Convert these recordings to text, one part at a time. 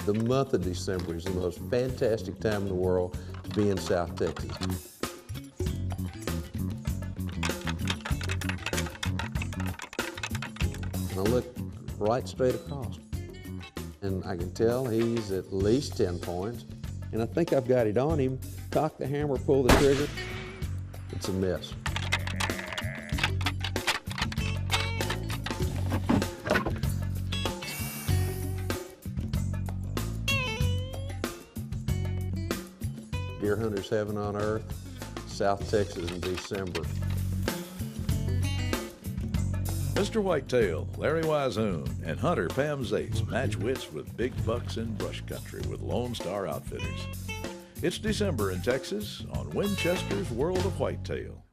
The month of December is the most fantastic time in the world to be in South Texas. And I look right straight across, and I can tell he's at least 10 points, and I think I've got it on him. Cock the hammer, pull the trigger. It's a miss. Deer hunters heaven on earth, South Texas in December. Mr. Whitetail, Larry Wisehoon, and hunter Pam Zaitz match wits with big bucks in brush country with Lone Star Outfitters. It's December in Texas on Winchester's World of Whitetail.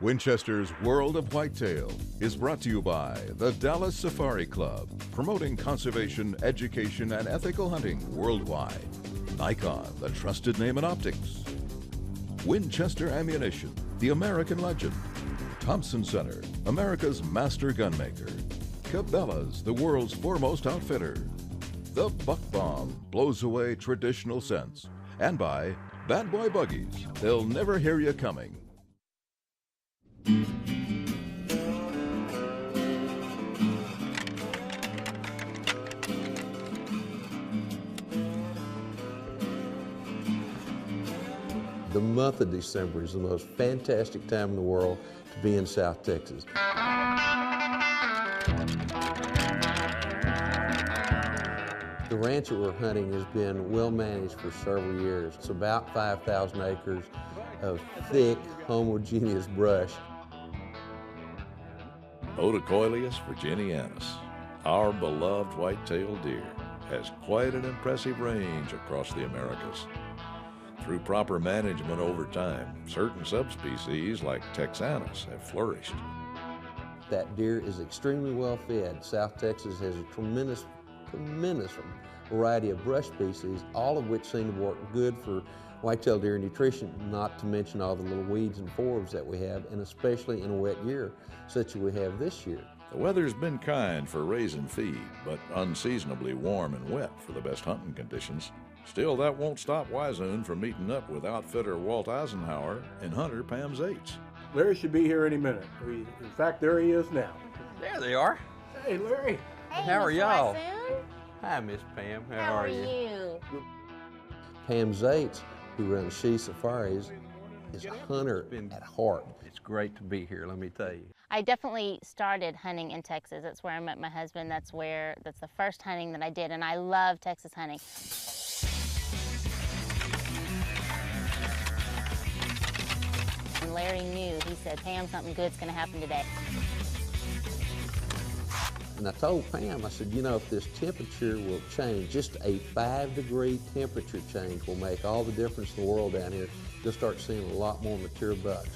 Winchester's World of Whitetail is brought to you by the Dallas Safari Club, promoting conservation, education, and ethical hunting worldwide. Nikon, the trusted name in optics. Winchester Ammunition, the American legend. Thompson Center, America's master gunmaker. Cabela's, the world's foremost outfitter. The Buck Bomb blows away traditional scents. And by Bad Boy Buggies, they'll never hear you coming. The month of December is the most fantastic time in the world to be in South Texas. The ranch that we're hunting has been well managed for several years. It's about 5,000 acres of thick, homogeneous brush. Otocoileus virginianus, our beloved white-tailed deer, has quite an impressive range across the Americas. Through proper management over time, certain subspecies like Texanus have flourished. That deer is extremely well fed. South Texas has a tremendous variety of brush species, all of which seem to work good for whitetail deer nutrition, not to mention all the little weeds and forbs that we have, and especially in a wet year, such as we have this year. The weather's been kind for raising feed, but unseasonably warm and wet for the best hunting conditions. Still, that won't stop Wisehoon from meeting up with outfitter Walt Eisenhour and hunter Pam Zaitz. Larry should be here any minute. In fact, there he is now. There they are. Hey, Larry. Hey, How are Mr. y'all? Wisehoon. Hi, Miss Pam. How are you? Pam Zaitz, who runs She Safaris, is a hunter at heart. It's great to be here, let me tell you. I definitely started hunting in Texas. That's where I met my husband. That's the first hunting that I did, and I love Texas hunting. And Larry knew. He said, Pam, something good's gonna happen today. And I told Pam, I said, you know, if this temperature will change, just a 5-degree temperature change will make all the difference in the world down here. You'll start seeing a lot more mature bucks.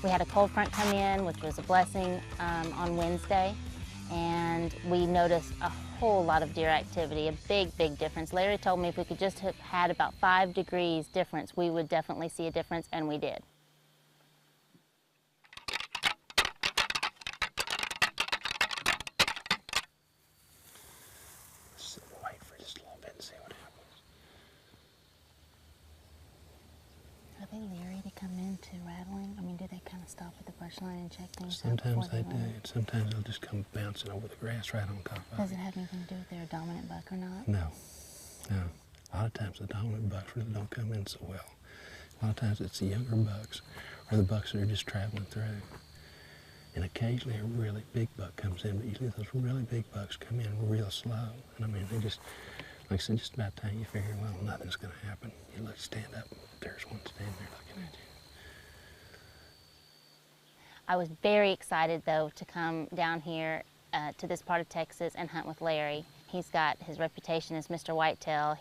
We had a cold front come in, which was a blessing on Wednesday, and we noticed a whole lot of deer activity, a big, big difference. Larry told me if we could just have had about 5 degrees difference, we would definitely see a difference, and we did. Wait for just a little bit and see what happens. Are they leery to come into rattling? I mean, do they kind of stop at the brush line and check things out? Sometimes they do. Sometimes they'll just come bouncing over the grass right on top of it. Does it have anything to do with their dominant buck or not? No. No. A lot of times the dominant bucks really don't come in so well. A lot of times it's the younger bucks or the bucks that are just traveling through. And occasionally a really big buck comes in, but usually those really big bucks come in real slow. And I mean, they just, like I said, just about time you figure, well, nothing's gonna happen. You look, stand up, there's one standing there looking at you. I was very excited, though, to come down here to this part of Texas and hunt with Larry. He's got his reputation as Mr. Whitetail.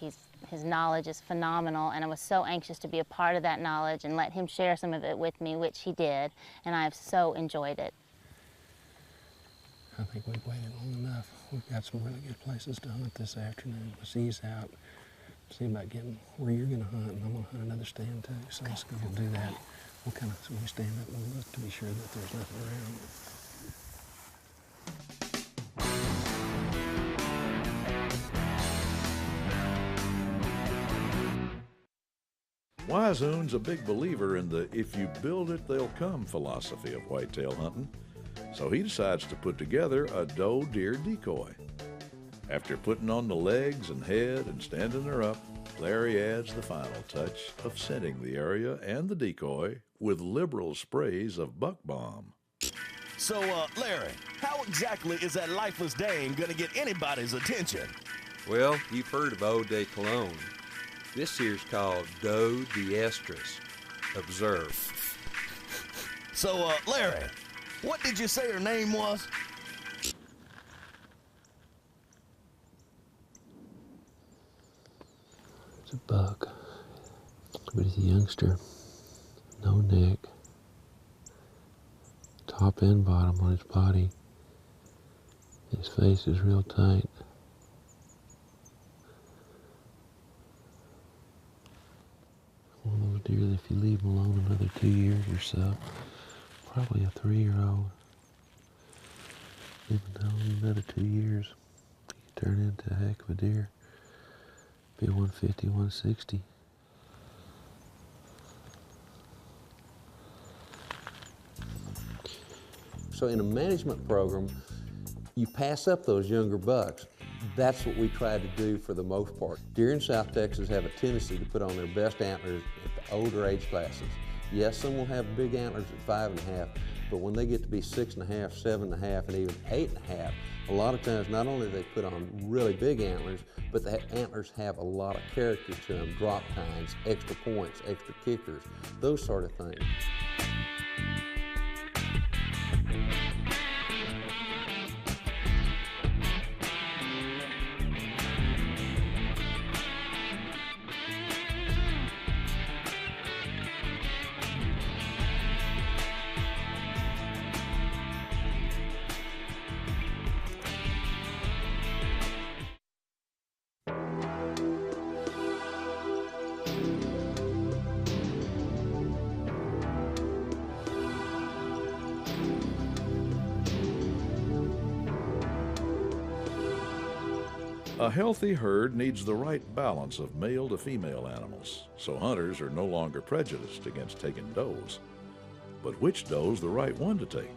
His knowledge is phenomenal, and I was so anxious to be a part of that knowledge and let him share some of it with me, which he did, and I have so enjoyed it. I think we've waited long enough. We've got some really good places to hunt this afternoon. Let's ease out, see about getting where you're gonna hunt, and I'm gonna hunt another stand too, so let's go and do that. We'll stand up and we'll look to be sure that there's nothing around. Wiseoon's a big believer in the if you build it, they'll come philosophy of whitetail hunting, so he decides to put together a doe deer decoy. After putting on the legs and head and standing her up, Larry adds the final touch of scenting the area and the decoy with liberal sprays of buck balm. So, Larry, how exactly is that lifeless dame gonna get anybody's attention? Well, you've heard of Eau de Cologne. This here's called Doe d'Estrus. Observe. So, Larry, what did you say her name was? It's a buck, but he's a youngster. No neck. Top and bottom on his body. His face is real tight. One of those deer that if you leave them alone another 2 years or so, probably a 3-year-old. Leave them alone another 2 years, he could turn into a heck of a deer. Be 150, 160. So in a management program, you pass up those younger bucks. That's what we try to do for the most part. Deer in South Texas have a tendency to put on their best antlers at the older age classes. Yes, some will have big antlers at 5.5, but when they get to be 6.5, 7.5, and even 8.5, a lot of times not only do they put on really big antlers, but the antlers have a lot of character to them, drop tines, extra points, extra kickers, those sort of things. A healthy herd needs the right balance of male to female animals, so hunters are no longer prejudiced against taking does. But which doe's the right one to take?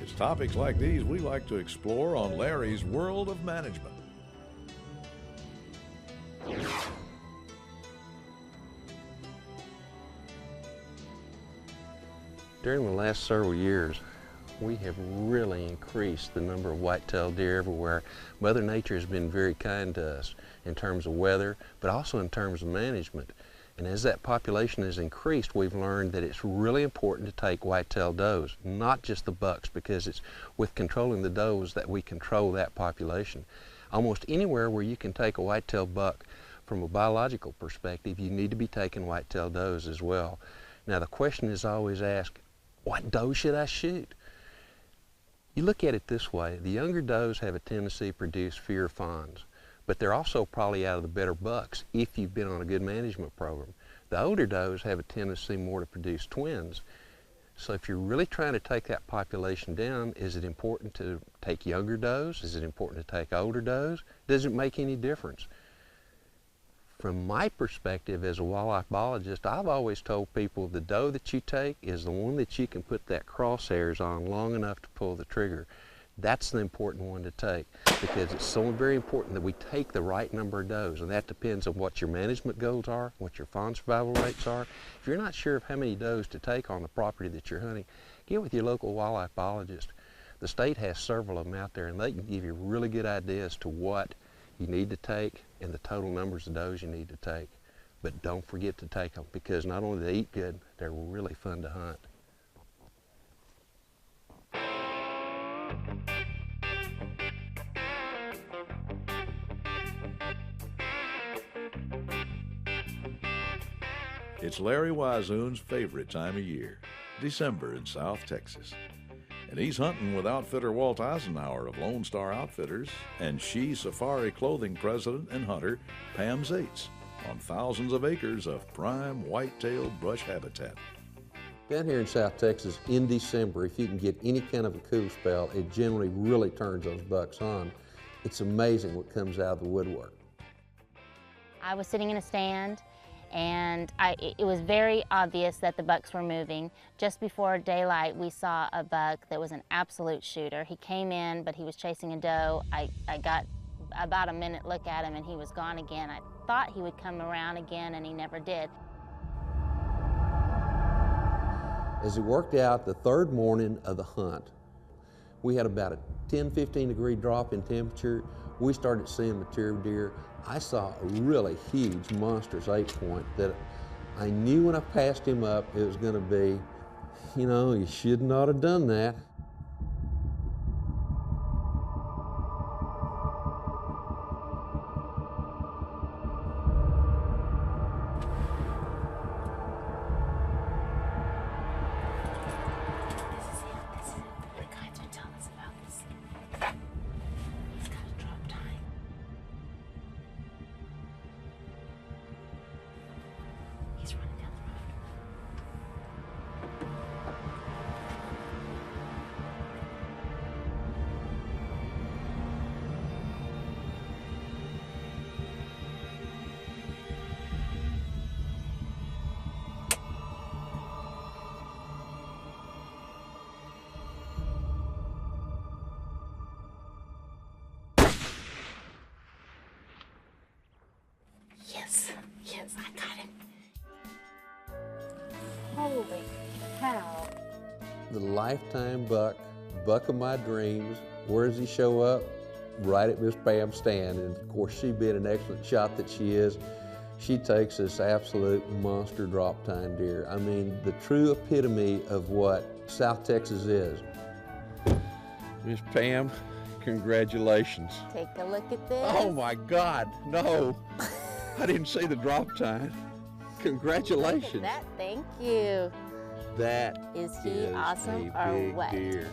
It's topics like these we like to explore on Larry's World of Management. During the last several years, we have really increased the number of white-tailed deer everywhere. Mother Nature has been very kind to us in terms of weather, but also in terms of management. And as that population has increased, we've learned that it's really important to take white-tailed does, not just the bucks, because it's with controlling the does that we control that population. Almost anywhere where you can take a white-tailed buck from a biological perspective, you need to be taking white-tailed does as well. Now the question is always asked, what doe should I shoot? You look at it this way, the younger does have a tendency to produce fewer fawns, but they're also probably out of the better bucks if you've been on a good management program. The older does have a tendency more to produce twins. So if you're really trying to take that population down, is it important to take younger does? Is it important to take older does? Does it make any difference? From my perspective as a wildlife biologist, I've always told people the doe that you take is the one that you can put that crosshairs on long enough to pull the trigger. That's the important one to take, because it's so very important that we take the right number of does, and that depends on what your management goals are, what your fawn survival rates are. If you're not sure of how many does to take on the property that you're hunting, get with your local wildlife biologist. The state has several of them out there, and they can give you really good ideas to what you need to take and the total numbers of does you need to take. But don't forget to take them, because not only do they eat good, they're really fun to hunt. It's Larry Wiseun's favorite time of year, December in South Texas. And he's hunting with outfitter Walt Eisenhour of Lone Star Outfitters and She Safari Clothing president and hunter Pam Zaitz on thousands of acres of prime whitetail brush habitat. Down here in South Texas in December, if you can get any kind of a cool spell, it generally really turns those bucks on. It's amazing what comes out of the woodwork. I was sitting in a stand, and it was very obvious that the bucks were moving. Just before daylight, we saw a buck that was an absolute shooter. He came in, but he was chasing a doe. I got about a minute look at him, and he was gone again. I thought he would come around again, and he never did. As it worked out, the third morning of the hunt, we had about a 10-15 degree drop in temperature. We started seeing mature deer. I saw a really huge, monstrous 8-point that I knew when I passed him up it was going to be, you know, you should not have done that. Yes, I got him. Holy cow. The lifetime buck of my dreams. Where does he show up? Right at Miss Pam's stand. And of course, she being an excellent shot that she is, she takes this absolute monster drop tine deer. I mean, the true epitome of what South Texas is. Miss Pam, congratulations. Take a look at this. Oh my God, no. I didn't see the drop tine. Congratulations. Look at that, thank you. That is he awesome a or big what? Deer.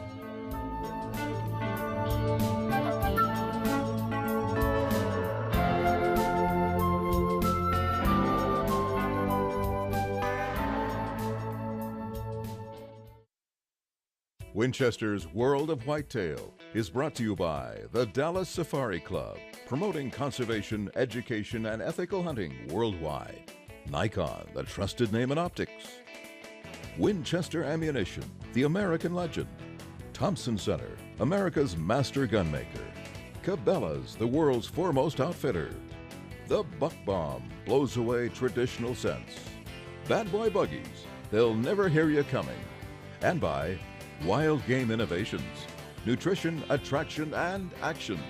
Winchester's World of Whitetail is brought to you by the Dallas Safari Club, promoting conservation, education, and ethical hunting worldwide. Nikon, the trusted name in optics. Winchester Ammunition, the American legend. Thompson Center, America's master gunmaker. Cabela's, the world's foremost outfitter. The Buck Bomb blows away traditional scents. Bad Boy Buggies, they'll never hear you coming. And by Wild Game Innovations, nutrition, attraction, and action.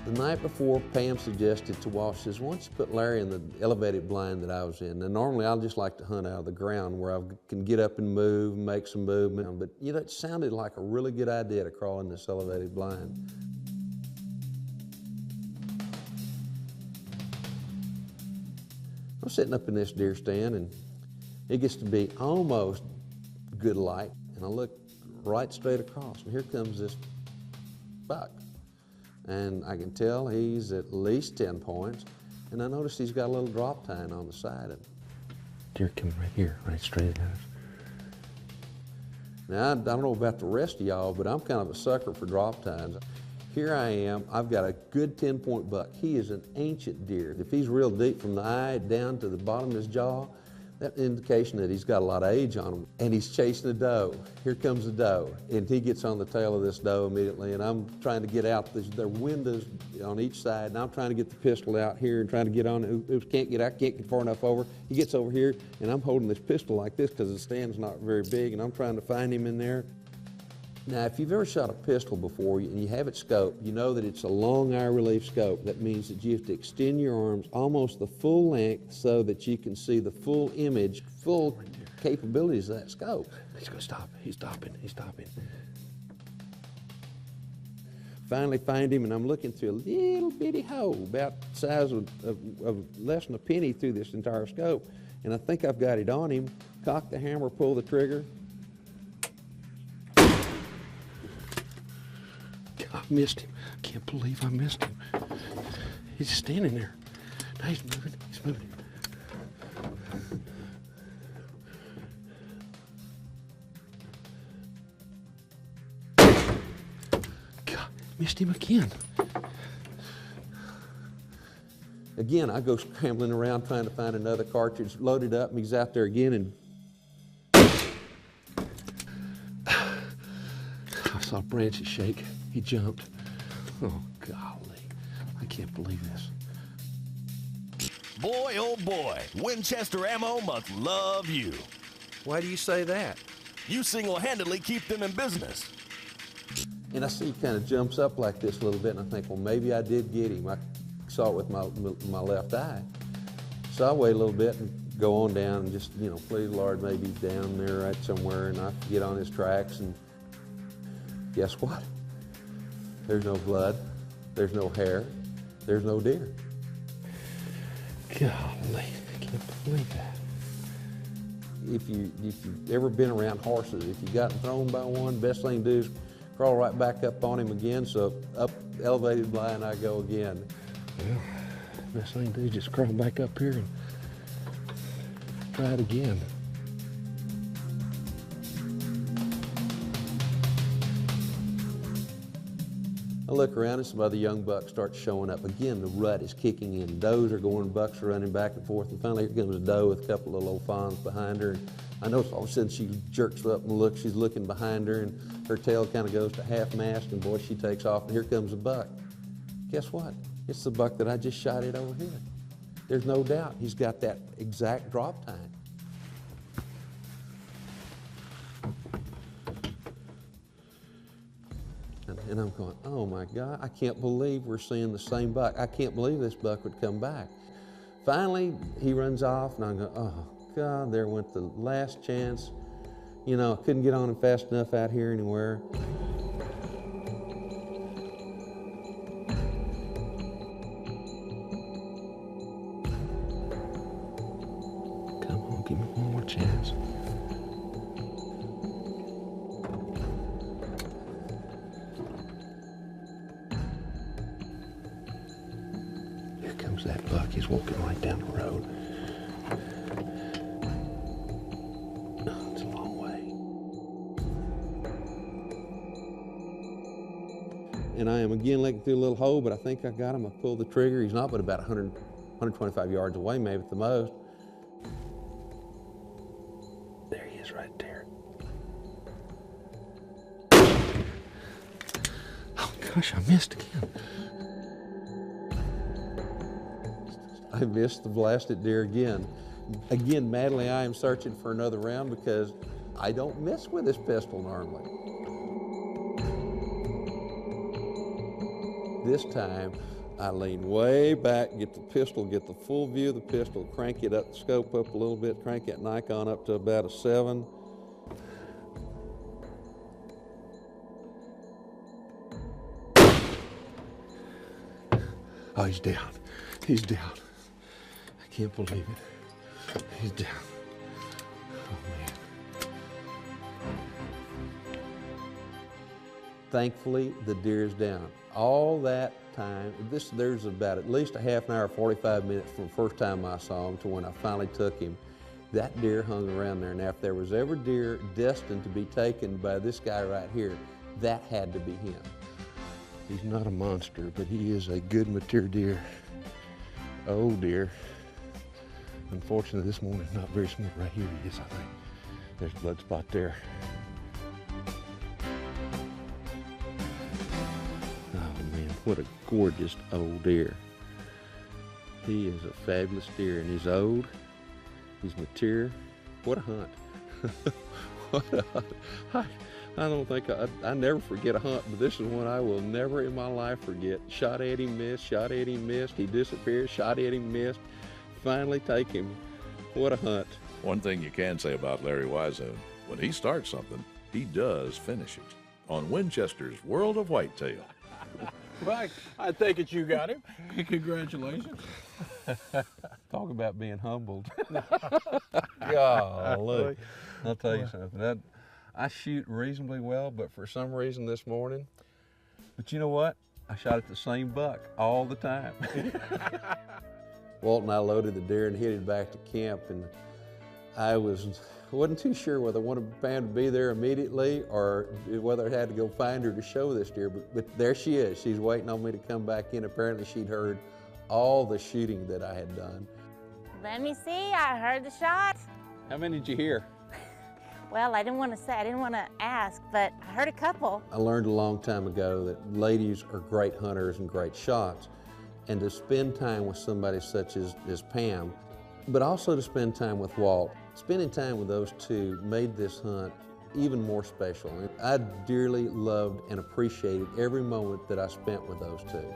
The night before, Pam suggested to Walsh, says, why don't you put Larry in the elevated blind that I was in? And normally I'll just like to hunt out of the ground where I can get up and move and make some movement. But you know, it sounded like a really good idea to crawl in this elevated blind. I'm sitting up in this deer stand and it gets to be almost good light. And I look right straight across and here comes this buck. And I can tell he's at least 10 points. And I noticed he's got a little drop tine on the side of him. Deer coming right here, right straight at us. Now, I don't know about the rest of y'all, but I'm kind of a sucker for drop tines. Here I am, I've got a good 10-point buck. He is an ancient deer. If he's real deep from the eye down to the bottom of his jaw, that's an indication that he's got a lot of age on him. And he's chasing a doe. Here comes the doe. And he gets on the tail of this doe immediately, and I'm trying to get out. There are windows on each side, and I'm trying to get the pistol out here and trying to get on it. Oops, can't get far enough over. He gets over here, and I'm holding this pistol like this because the stand's not very big, and I'm trying to find him in there. Now, if you've ever shot a pistol before and you have it scoped, you know that it's a long eye relief scope. That means that you have to extend your arms almost the full length so that you can see the full image, full capabilities of that scope. He's gonna stop. He's stopping. He's stopping. Finally find him, and I'm looking through a little bitty hole, about the size of less than a penny through this entire scope. And I think I've got it on him. Cock the hammer, pull the trigger. I missed him. I can't believe I missed him. He's just standing there. Now he's moving. He's moving. God, missed him again. Again, I go scrambling around trying to find another cartridge, load it up, and he's out there again, and I saw branches shake. He jumped. Oh, golly. I can't believe this. Boy, oh boy, Winchester Ammo must love you. Why do you say that? You single-handedly keep them in business. and I see he kind of jumps up like this a little bit, and I think, well, maybe I did get him. I saw it with my left eye. So I wait a little bit and go on down and just, you know, please, Lord, maybe he's down there right somewhere, and I get on his tracks, and guess what? There's no blood, there's no hair, there's no deer. Golly, I can't believe that. If you've ever been around horses, if you got thrown by one, best thing to do is crawl right back up on him again. So up elevated blind I go again. Well, best thing to do is just crawl back up here and try it again. I look around and some other young bucks start showing up. Again, the rut is kicking in. Does are going, bucks are running back and forth, and finally here comes a doe with a couple of little fawns behind her. And I notice all of a sudden she jerks up and looks, she's looking behind her, and her tail kind of goes to half mast, and boy, she takes off, and here comes a buck. Guess what? It's the buck that I just shot at over here. There's no doubt he's got that exact drop time. And I'm going, oh my God, I can't believe we're seeing the same buck. I can't believe this buck would come back. Finally, he runs off, and I'm going, oh God, there went the last chance. You know, I couldn't get on him fast enough out here anywhere. Come on, give me one more chance. That buck, he's walking right down the road. Oh, it's a long way. And I am again looking through a little hole, but I think I got him. I pulled the trigger. He's not but about 100, 125 yards away, maybe at the most. There he is right there. Oh gosh, I missed again. I missed the blasted deer again. Again, madly, I am searching for another round because I don't miss with this pistol normally. This time, I lean way back, get the pistol, get the full view of the pistol, crank it up, scope up a little bit, crank that Nikon up to about a 7. Oh, he's down. He's down. I can't believe it. He's down. Oh, man. Thankfully, the deer is down. All that time, there's about at least a half an hour, 45 minutes from the first time I saw him to when I finally took him. That deer hung around there. Now, if there was ever deer destined to be taken by this guy right here, that had to be him. He's not a monster, but he is a good mature deer. Old deer. Unfortunately, this one is not very smooth. Right here he is, I think. There's a blood spot there. Oh man, what a gorgeous old deer. He is a fabulous deer, and he's old, he's mature. What a hunt. What a hunt. I don't think, I never forget a hunt, but this is one I will never in my life forget. Shot at him, missed, shot at him, missed, he disappeared, shot at him, missed. Finally take him. What a hunt. One thing you can say about Larry Wiseman, when he starts something, he does finish it. On Winchester's World of Whitetail. Well, I take it you got him. Congratulations. Talk about being humbled. Golly. I'll tell you something. I shoot reasonably well, but for some reason this morning, but you know what? I shot at the same buck all the time. Walt and I loaded the deer and headed back to camp, and I wasn't too sure whether I wanted Pam to be there immediately or whether I had to go find her to show this deer, but there she is. She's waiting on me to come back in. Apparently she'd heard all the shooting that I had done. Let me see, I heard the shot. How many did you hear? Well, I didn't want to ask, but I heard a couple. I learned a long time ago that ladies are great hunters and great shots, and to spend time with somebody such as Pam, but also to spend time with Walt. Spending time with those two made this hunt even more special. I dearly loved and appreciated every moment that I spent with those two.